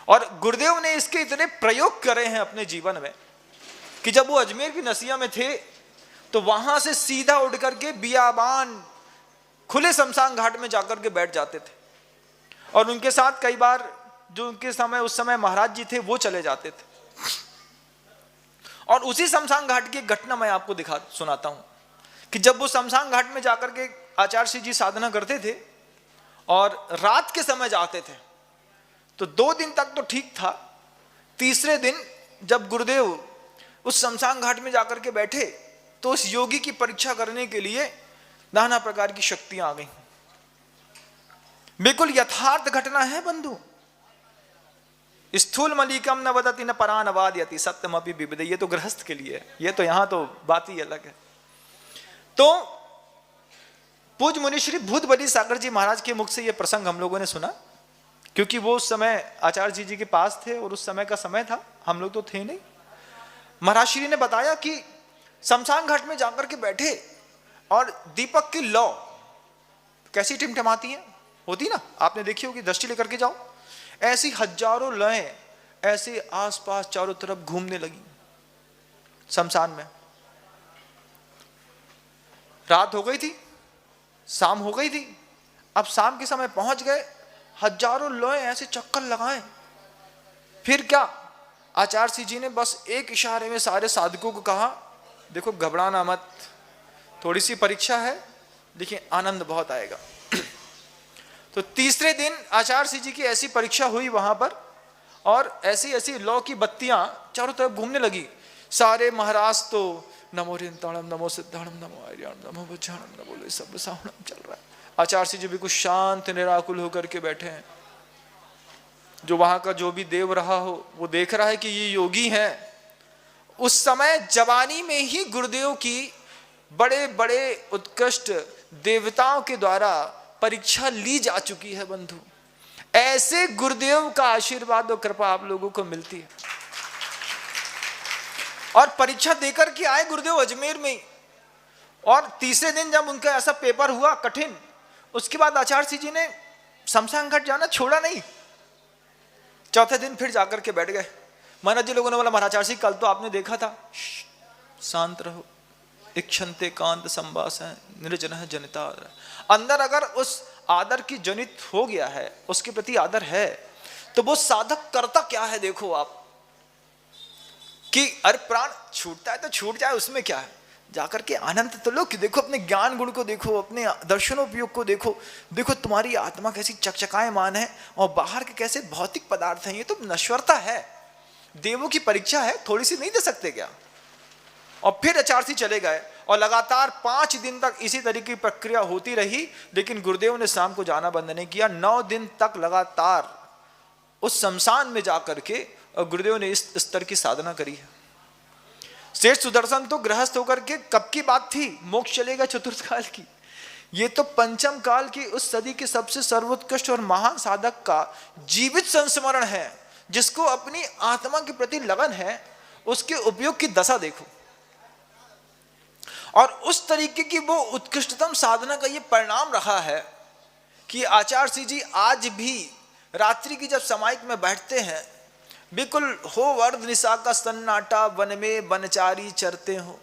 और गुरुदेव ने इसके इतने प्रयोग करे हैं अपने जीवन में कि जब वो अजमेर की नसिया में थे तो वहां से सीधा उड़ करके बियाबान खुले शमशान घाट में जाकर के बैठ जाते थे। और उनके साथ कई बार जो उनके समय उस समय महाराज जी थे वो चले जाते थे। और उसी शमशान घाट की एक घटना मैं आपको सुनाता हूं कि जब वो शमशान घाट में जाकर के आचार्य श्री जी साधना करते थे और रात के समय जाते थे तो 2 दिन तक तो ठीक था। तीसरे दिन जब गुरुदेव उस शमशान घाट में जाकर के बैठे तो उस योगी की परीक्षा करने के लिए नाना प्रकार की शक्तियां आ गई। बिल्कुल यथार्थ घटना है बंधु। स्थूल मलिकम न वदति न परान वादयति सत्यमपि विविदे। ये तो गृहस्थ के लिए है, ये तो यहां तो बात ही अलग है। तो पूज्य मुनि श्री भूत बली सागर जी महाराज के मुख से यह प्रसंग हम लोगों ने सुना, क्योंकि वो उस समय आचार्य जी के पास थे और उस समय का समय था, हम लोग तो थे नहीं। महाराज श्री ने बताया कि शमशान घाट में जाकर के बैठे और दीपक की लौ कैसी टिमटिमाती है, होती ना, आपने देखी होगी, दृष्टि लेकर के जाओ, ऐसी हजारों लौएं ऐसे आसपास चारों तरफ घूमने लगी शमशान में। रात हो गई थी, शाम हो गई थी, अब शाम के समय पहुंच गए, हजारों लौएं ऐसे चक्कर लगाए। फिर क्या, आचार्य जी ने बस एक इशारे में सारे साधकों को कहा, देखो घबराना मत, थोड़ी सी परीक्षा है लेकिन आनंद बहुत आएगा। तो तीसरे दिन आचार्य जी की ऐसी परीक्षा हुई वहां पर, और ऐसी ऐसी लौ की बत्तियां चारों तरफ घूमने लगी। सारे महाराज तो नमो रिंताणम नमो सिद्धाणम नमो आर्याणम नमो वज्राणम नमो सब सावणम चल रहा है। आचार्य जी बिल्कुल शांत निराकुल होकर के बैठे हैं। जो वहां का जो भी देव रहा हो वो देख रहा है कि ये योगी हैं। उस समय जवानी में ही गुरुदेव की बड़े बड़े उत्कृष्ट देवताओं के द्वारा परीक्षा ली जा चुकी है बंधु। ऐसे गुरुदेव का आशीर्वाद और कृपा आप लोगों को मिलती है। और परीक्षा देकर के आए गुरुदेव अजमेर में, और तीसरे दिन जब उनका ऐसा पेपर हुआ कठिन, उसके बाद आचार्य जी ने शमशान घाट जाना छोड़ा नहीं। चौथे दिन फिर जाकर के बैठ गए। महाराज जी लोगों ने बोला, महाराज जी कल तो आपने देखा था, शांत रहो, इक्षन्ते कांत संवास है निर्जन है जनिता। अंदर अगर उस आदर की जनित हो गया है, उसके प्रति आदर है, तो वो साधक करता क्या है देखो आप, कि अरे प्राण छूटता है तो छूट जाए, उसमें क्या है, जाकर के आनंद तो लो। कि देखो अपने ज्ञान गुण को देखो, अपने दर्शनोपयोग को देखो, देखो तुम्हारी आत्मा कैसी चकचकायमान है और बाहर के कैसे भौतिक पदार्थ हैं। ये तो नश्वरता है, देवों की परीक्षा है, थोड़ी सी नहीं दे सकते क्या। और फिर आचार्य चले गए और लगातार 5 दिन तक इसी तरीके की प्रक्रिया होती रही, लेकिन गुरुदेव ने शाम को जाना बंद नहीं किया। 9 दिन तक लगातार उस शमशान में जाकर के और गुरुदेव ने इस स्तर की साधना करी है। श्रेष्ठ सुदर्शन तो गृहस्थ होकर के कब की बात थी, मोक्ष चलेगा चतुर्थ काल की। ये तो पंचम काल की उस सदी के सबसे सर्वोत्कृष्ट और महान साधक का जीवित संस्मरण है, जिसको अपनी आत्मा के प्रति लगन है। उसके उपयोग की दशा देखो, और उस तरीके की वो उत्कृष्टतम साधना का ये परिणाम रहा है कि आचार्य जी आज भी रात्रि की जब समाइक में बैठते हैं, बिल्कुल हो वर्द निशा का सन्नाटा, वन में वनचारी चरते हो,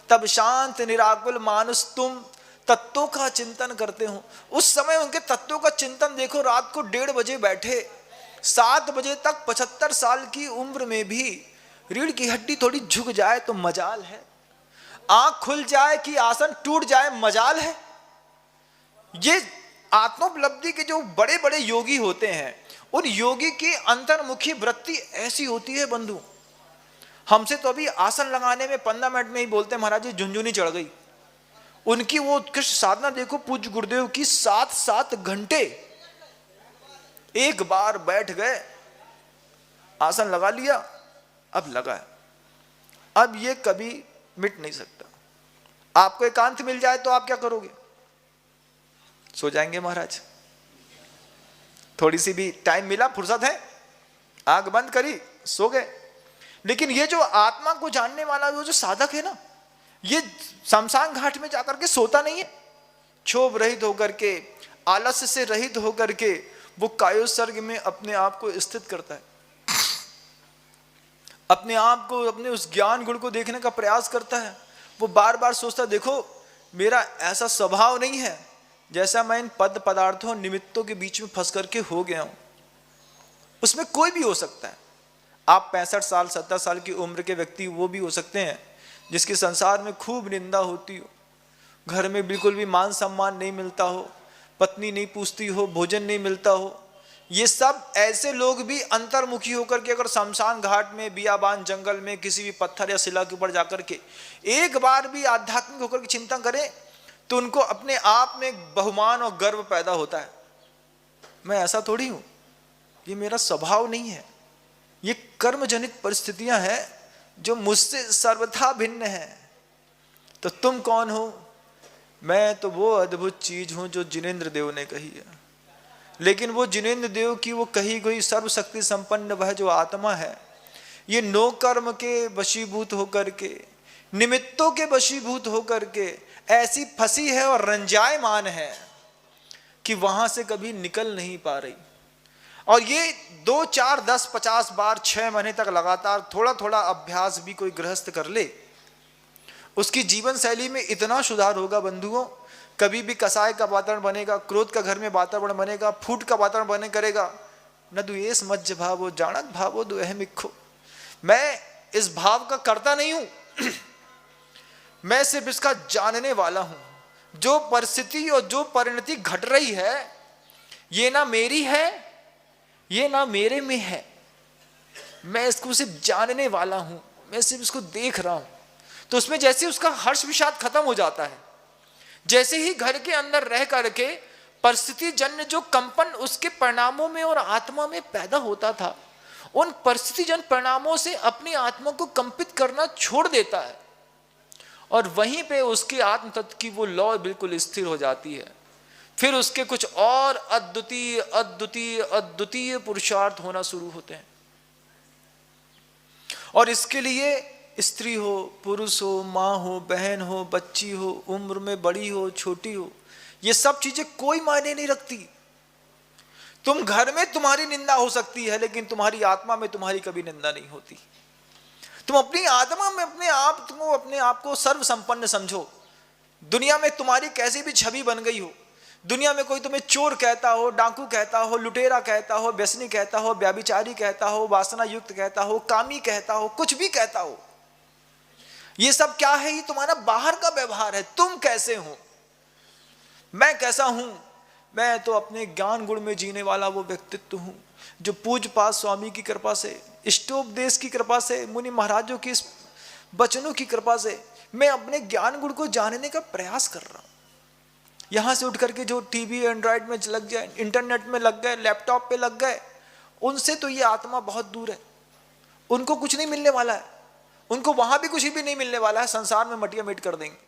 तब शांत निराकुल मानुष तुम तत्वों का चिंतन करते हो। उस समय उनके तत्वों का चिंतन देखो, रात को 1:30 बजे बैठे, 7 बजे तक 75 साल की उम्र में भी रीढ़ की हड्डी थोड़ी झुक जाए तो मजाल है, आंख खुल जाए कि आसन टूट जाए मजाल है। ये आत्मोपलब्धि के जो बड़े बड़े योगी होते हैं, उन योगी की अंतर्मुखी वृत्ति ऐसी होती है बंधु। हमसे तो अभी आसन लगाने में 15 मिनट में ही बोलते हैं महाराज जी झुंझुनी चढ़ गई। उनकी वो उत्कृष्ट साधना देखो, पूज्य गुरुदेव की 7-7 घंटे एक बार बैठ गए, आसन लगा लिया, अब लगा, अब ये कभी मिट नहीं सकता। आपको एकांत मिल जाए तो आप क्या करोगे, सो जाएंगे महाराज। थोड़ी सी भी टाइम मिला, फुर्सत है, आंख बंद करी, सो गए। लेकिन ये जो आत्मा को जानने वाला वो जो साधक है ना, ये शमशान घाट में जाकर के सोता नहीं है। क्षोभ रहित होकर के, आलस्य से रहित होकर के वो कायोसर्ग में अपने आप को स्थित करता है। अपने आप को, अपने उस ज्ञान गुण को देखने का प्रयास करता है। वो बार बार सोचता है, देखो मेरा ऐसा स्वभाव नहीं है जैसा मैं इन पद पदार्थों निमित्तों के बीच में फंस करके हो गया हूं। उसमें कोई भी हो सकता है। आप 65 साल 70 साल की उम्र के व्यक्ति वो भी हो सकते हैं जिसके संसार में खूब निंदा होती हो, घर में बिल्कुल भी मान सम्मान नहीं मिलता हो, पत्नी नहीं पूछती हो, भोजन नहीं मिलता हो। ये सब ऐसे लोग भी अंतर्मुखी होकर के अगर शमशान घाट में, बियाबान जंगल में, किसी भी पत्थर या शिला के ऊपर जाकर के एक बार भी आध्यात्मिक होकर के चिंतन करें तो उनको अपने आप में बहुमान और गर्व पैदा होता है। मैं ऐसा थोड़ी हूं, ये मेरा स्वभाव नहीं है, ये कर्मजनित परिस्थितियां हैं जो मुझसे सर्वथा भिन्न है। तो तुम कौन हो? मैं तो वो अद्भुत चीज हूं जो जिनेंद्र देव ने कही है। लेकिन वो जिनेंद्र देव की वो कही गई सर्वशक्ति संपन्न वह जो आत्मा है, ये नो कर्म के वशीभूत होकर के, निमित्तों के वशीभूत होकर के ऐसी फंसी है और रंजायमान है कि वहां से कभी निकल नहीं पा रही। और ये 2, 4, 10, 50 बार 6 महीने तक लगातार थोड़ा थोड़ा अभ्यास भी कोई गृहस्थ कर ले, उसकी जीवन शैली में इतना सुधार होगा बंधुओं, कभी भी कसाय का वातावरण बनेगा, क्रोध का घर में वातावरण बनेगा, फूट का वातावरण बने करेगा। न द्वेष मज्ज भावो जानत भावो दुअहमिखो। मैं इस भाव का करता नहीं हूं मैं सिर्फ इसका जानने वाला हूं। जो परिस्थिति और जो परिणति घट रही है ये ना मेरी है, ये ना मेरे में है। मैं इसको सिर्फ जानने वाला हूं, मैं सिर्फ इसको देख रहा हूं। तो उसमें जैसे उसका हर्ष विषाद खत्म हो जाता है, जैसे ही घर के अंदर रह करके परिस्थिति जन्य जो कंपन उसके परिणामों में और आत्मा में पैदा होता था, उन परिस्थिति जन्य परिणामों से अपनी आत्मा को कंपित करना छोड़ देता है और वहीं पे उसके आत्म तत्व की वो लौ बिल्कुल स्थिर हो जाती है। फिर उसके कुछ और अद्वितीय अद्वितीय अद्वितीय पुरुषार्थ होना शुरू होते हैं। और इसके लिए स्त्री हो, पुरुष हो, माँ हो, बहन हो, बच्ची हो, उम्र में बड़ी हो, छोटी हो, ये सब चीजें कोई मायने नहीं रखती। तुम घर में तुम्हारी निंदा हो सकती है लेकिन तुम्हारी आत्मा में तुम्हारी कभी निंदा नहीं होती। तुम अपनी आत्मा में अपने आप को सर्व संपन्न समझो। दुनिया में तुम्हारी कैसी भी छवि बन गई हो, दुनिया में कोई तुम्हें चोर कहता हो, डाकू कहता हो, लुटेरा कहता हो, व्यसनी कहता हो, व्याभिचारी कहता हो, वासना युक्त कहता हो, कामी कहता हो, कुछ भी कहता हो, ये सब क्या है? ये तुम्हारा बाहर का व्यवहार है। तुम कैसे हो? मैं कैसा हूं? मैं तो अपने ज्ञान गुण में जीने वाला वो व्यक्तित्व हूं जो पूज्यपाद स्वामी की कृपा से, इष्टोपदेश की कृपा से, मुनि महाराजों की वचनों की कृपा से मैं अपने ज्ञान गुण को जानने का प्रयास कर रहा हूं। यहां से उठ करके जो टीवी एंड्रॉइड में लग जाए, इंटरनेट में लग गए, लैपटॉप पे लग गए, उनसे तो ये आत्मा बहुत दूर है। उनको कुछ नहीं मिलने वाला है, उनको वहां भी कुछ भी नहीं मिलने वाला है, संसार में मटिया मिट कर देंगे।